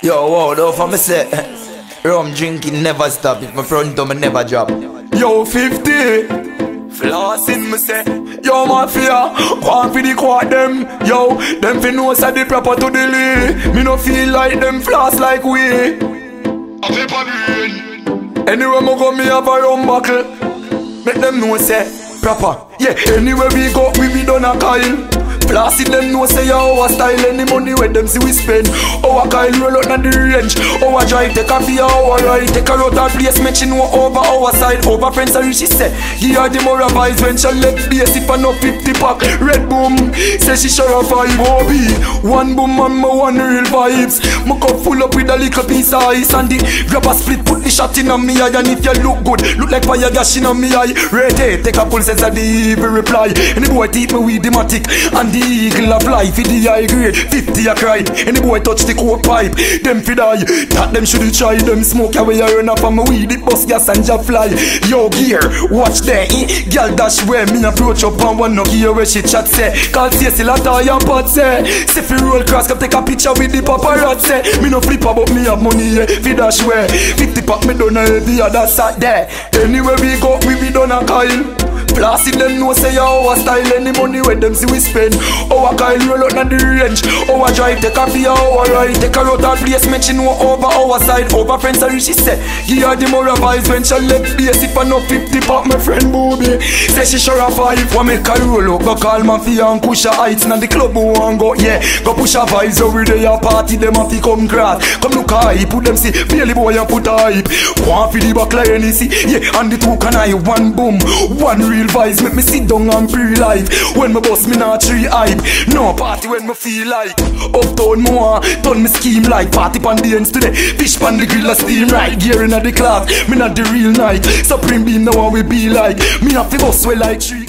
Yo, wow, though, for me say, rum drinking never stop. If my front door, me never drop. Yo, 50, flossing, me say. Yo, mafia, want for the quad them. Yo, them fi know say the proper to the lee. Me no feel like them floss like we. Anywhere me go, me have a rum buckle. Make them know say, proper. Yeah, anywhere we go, we be done a Kyle. Plastic them know say our style. Any money where them see we spend. Our Kyle roll out na the range. Our drive take a for our ride. Take a out our place, make she know over our side. Over friends and she say, give her the more vibes when she let base. If I no 50 pack, red boom. Say she sure a 5 OB. One boom and my one real vibes. My cup full up with a little piece of ice. And the grab a split, put the shot in on me eye. And if you look good, look like fire gash in on me eye. Ready, take a pull, says the evil reply. And the boy teeth me with the matic. And the eagle a fly, for the high grade 50 a cry, and the boy touch the coke pipe. Them fi die, that them should try. Them smoke away a run up on my weed, it bust gas and ja fly. Yo gear, watch there, girl dash where me approach up and one no gear where she chat say. Call say still a tie and pot say. Say fi roll cross, come take a picture with the paparazzi. Me no flip about me have money, fi dash where 50 pack me done a the other side there. Anywhere we go, we be done a Kyle. Plastic them know say our style. Any money where them see we spend. Our Kyle roll out na the range. Our drive take a for our ride. Take a out our place, make she know over our side. Over friends and she say, give her the more vibes when she left base. If I no 50 pop my friend Booby, say she sure a 5. Wa make her roll out, go call mafia and push her heights. Na the club who want go, yeah. Go push her vibes over there a party. Them a fi come grass. Come look high, put them see Bailey boy and put a hype. One for the back line, you see, yeah. And the two can I one boom, one real vibes. Make me sit down and pre-life. When me boss me not tree hype. No party when me feel like. Uptown more, turn me scheme like. Party pan the ends today. Fish pan the grill a steam right. Gear in the class, me not the real night. Supreme beam the one we be like. Me have to go swell like tree.